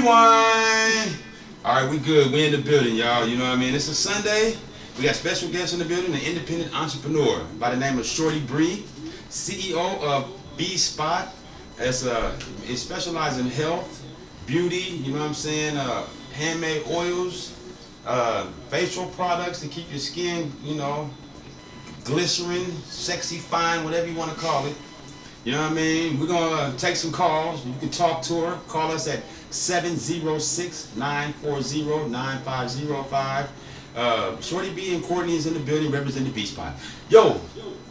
Rewind. All right, we good. We in the building, y'all. You know what I mean? It's a Sunday. We got special guests in the building, an independent entrepreneur by the name of ShortieBri, CEO of B Spot. It specializes in health, beauty, you know what I'm saying, handmade oils, facial products to keep your skin, you know, glycerin, sexy, fine, whatever you want to call it. You know what I mean? We're going to take some calls. You can talk to her. Call us at 706-940-9505. Shorty B and Courtney is in the building representing the B Spot. Yo,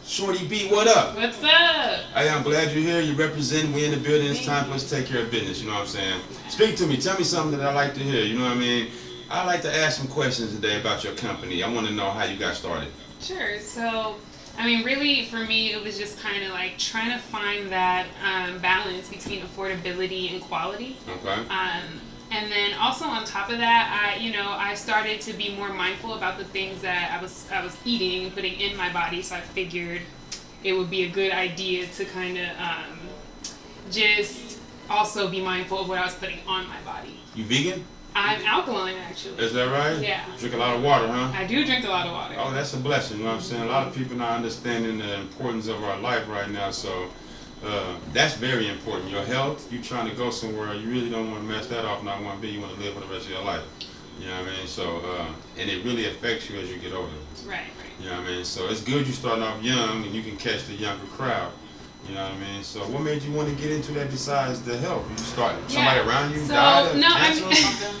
Shorty B, what up? What's up? Hey, I'm glad you're here. You represent. We in the building. It's time for us to take care of business. You know what I'm saying? Speak to me. Tell me something that I like to hear. You know what I mean? I like to ask some questions today about your company. I want to know how you got started. Sure. So, I mean, really, for me, it was just kind of like trying to find that balance between affordability and quality. Okay. And then also on top of that, I started to be more mindful about the things that I was eating and putting in my body. So I figured it would be a good idea to kind of just also be mindful of what I was putting on my body. You vegan? I'm alkaline, actually. Is that right? Yeah. Drink a lot of water, huh? I do drink a lot of water. Oh, that's a blessing. You know what I'm saying? A lot of people not understanding the importance of our life right now. So that's very important. Your health, you trying to go somewhere, you really don't want to mess that off. Not one bit. You want to live for the rest of your life. You know what I mean? So, and it really affects you as you get older. Right. You know what I mean? So it's good you starting off young and you can catch the younger crowd. You know what I mean? So what made you want to get into that besides the health? You start somebody around you died of cancer or something?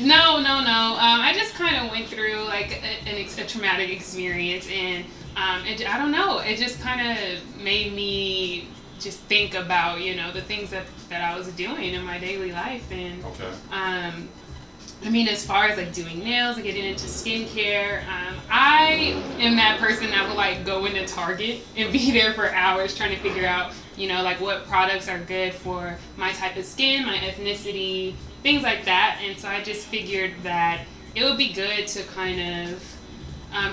No. I just kind of went through like a traumatic experience, and I don't know. It just kind of made me just think about the things that I was doing in my daily life, and okay. I mean, as far as like doing nails and getting into skincare, I am that person that will like go into Target and be there for hours trying to figure out, like what products are good for my type of skin, my ethnicity, things like that. And so I just figured that it would be good to kind of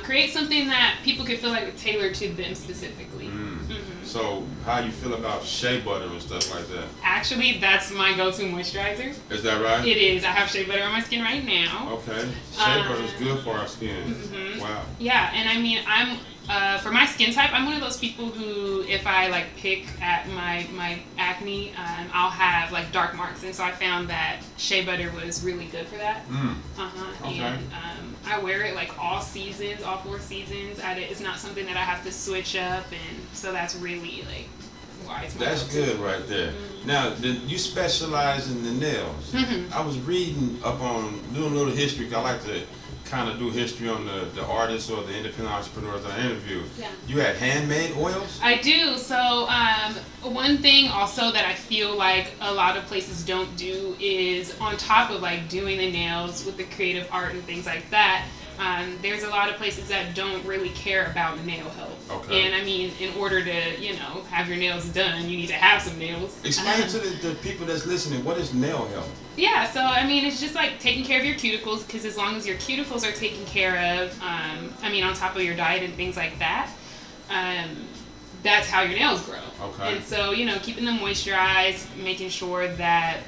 create something that people could feel like it's tailored to them specifically. So how you feel about shea butter and stuff like that? Actually, that's my go-to moisturizer. Is that right? It is. I have shea butter on my skin right now. Okay. Shea butter is good for our skin. Mm-hmm. Wow. Yeah, and I mean, I'm for my skin type, I'm one of those people who, if I like pick at my acne, I'll have like dark marks, and so I found that shea butter was really good for that. Okay. And I wear it like all 4 seasons. It's not something that I have to switch up, and so that's really like why it's my That's go-to. good right there. Mm-hmm. Now, you specialize in the nails. Mm-hmm. I was reading up on doing a little history. 'Cause I like to kind of do history on the artists or the independent entrepreneurs I interview. Yeah. You had handmade oils? I do. So one thing also that I feel like a lot of places don't do is, on top of like doing the nails with the creative art and things like that, there's a lot of places that don't really care about nail health. Okay. And I mean, in order to have your nails done, you need to have some nails. Explain to the people that's listening, what is nail health? Yeah, so I mean, it's just like taking care of your cuticles, because as long as your cuticles are taken care of, on top of your diet and things like that, that's how your nails grow. Okay. And so, keeping them moisturized, making sure that,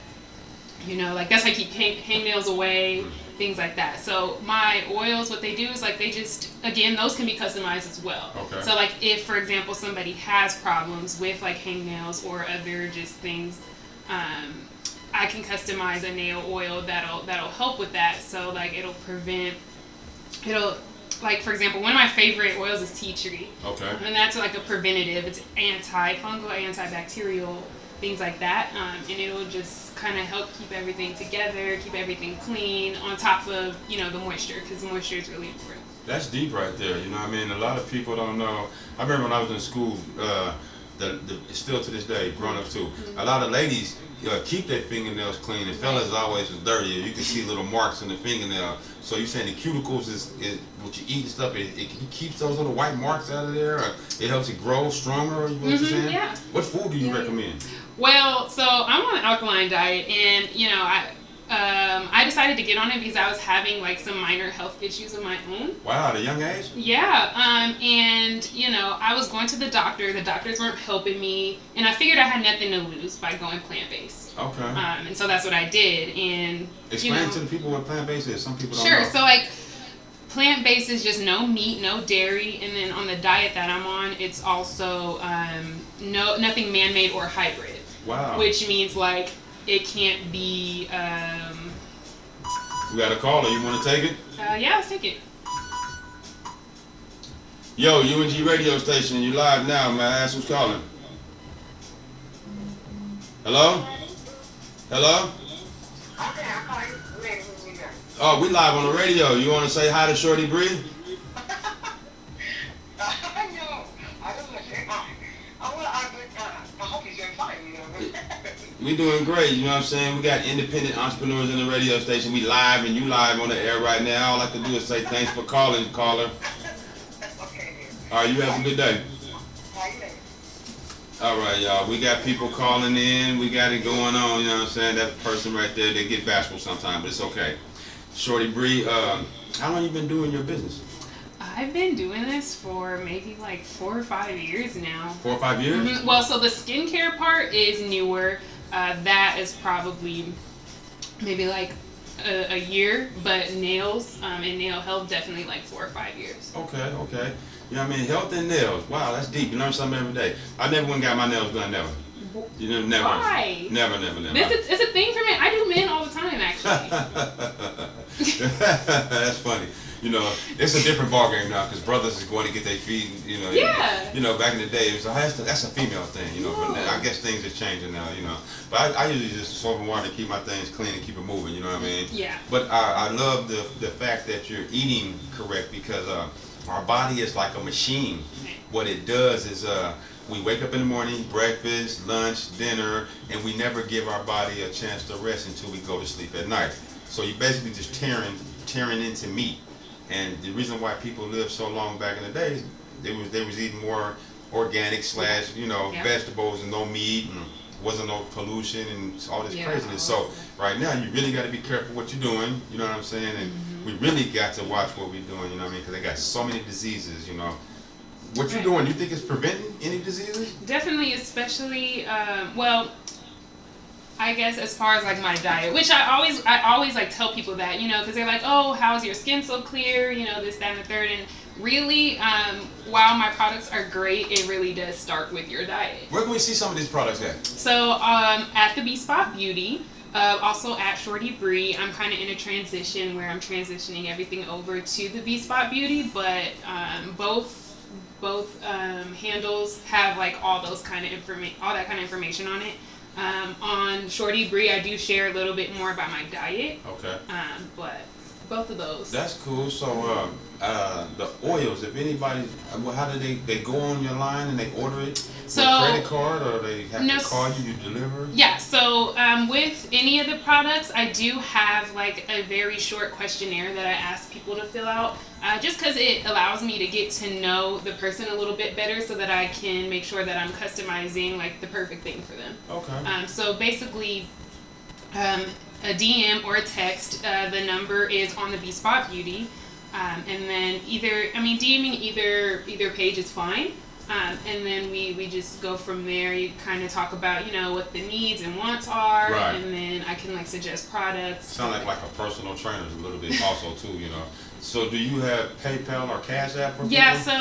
like that's how you keep hangnails away, things like that. So my oils, what they do is like they just, again, those can be customized as well. Okay. So like if, for example, somebody has problems with like hangnails or other just things, I can customize a nail oil that'll help with that. So like like for example, one of my favorite oils is tea tree. Okay. And that's like a preventative. It's anti-fungal, antibacterial, things like that. And it'll just kind of help keep everything together, keep everything clean, on top of the moisture, because moisture is really important. That's deep right there. You know what I mean? A lot of people don't know. I remember when I was in school, still to this day, grown up too, a lot of ladies keep their fingernails clean, and fellas always was dirty. You can see little marks in the fingernail. So you're saying the cuticles is what you eat and stuff, it keeps those little white marks out of there, or it helps it grow stronger, or what you're saying? Yeah. What food do you recommend? Well, so I'm on an alkaline diet, and I decided to get on it because I was having like some minor health issues of my own. Wow, at a young age? Yeah, and you know, I was going to the doctor. The doctors weren't helping me, and I figured I had nothing to lose by going plant-based. Okay. And so that's what I did. And explain to the people what plant-based is. Some people don't know. Sure. So like, plant-based is just no meat, no dairy, and then on the diet that I'm on, it's also nothing man-made or hybrid. Wow. Which means like it can't be. We got a caller. You want to take it? Yeah, let's take it. Yo, UNG radio station. You live now, man. Ask who's calling. Hello? Hello? Okay, I'm calling. Oh, we live on the radio. You want to say hi to ShortieBri? No, I don't want to say hi. I hope he's doing fine, you know. We doing great, you know what I'm saying? We got independent entrepreneurs in the radio station. We live and you live on the air right now. All I can do is say thanks for calling, caller. Okay. All right, you have a good day. How you doing? All right, y'all. We got people calling in. We got it going on, you know what I'm saying? That person right there, they get bashful sometimes, but it's okay. ShortieBri, how long you been doing your business? I've been doing this for maybe like 4 or 5 years now. 4 or 5 years? Mm-hmm. Well, so the skincare part is newer. That is probably maybe like a year, but nails and nail health definitely like 4 or 5 years. Okay. You know what I mean? Health and nails. Wow, that's deep. You learn something every day. I never went and got my nails done, never. You know, never. Why? Never. It's a thing for me. I do men all the time, actually. That's funny. You know, it's a different ballgame now because brothers is going to get their feet. You know, Yeah. You know, back in the day, it was that's a female thing. You know, but I guess things are changing now. You know, but I usually just soap and water to keep my things clean and keep it moving. You know what I mean? Yeah. But I love the fact that you're eating correct because our body is like a machine. What it does is we wake up in the morning, breakfast, lunch, dinner, and we never give our body a chance to rest until we go to sleep at night. So you're basically just tearing into meat. And the reason why people lived so long back in the day, they was eating more organic / vegetables and no meat and wasn't no pollution and all this craziness. So right now you really got to be careful what you're doing. You know what I'm saying? And we really got to watch what we're doing. You know what I mean? Because they got so many diseases. You know. What you doing? You think it's preventing any diseases? Definitely, especially well, I guess as far as like my diet, which I always like tell people that, you know, because they're like, oh, how's your skin so clear, you know, this, that, and the third, and really, while my products are great, it really does start with your diet. Where can we see some of these products at? So at the B-Spot Beauty, also at ShortieBri, I'm kind of in a transition where I'm transitioning everything over to the B-Spot Beauty, but both handles have like all that kind of information on it. On ShortieBri, I do share a little bit more about my diet. Okay. But both of those. That's cool. So the oils, if anybody, how do they go on your line and they order it? So with credit card, or they have to call you deliver? Yeah. So with any of the products, I do have like a very short questionnaire that I ask people to fill out, just because it allows me to get to know the person a little bit better, so that I can make sure that I'm customizing like the perfect thing for them. Okay. So basically, a DM or a text. The number is on the B-Spot Beauty, and then DMing either page is fine. And then we just go from there. You kind of talk about, you know, what the needs and wants are, right. And then I can like suggest products. Sound like a personal trainer a little bit also too, you know. So do you have PayPal or Cash App for people? Yeah, so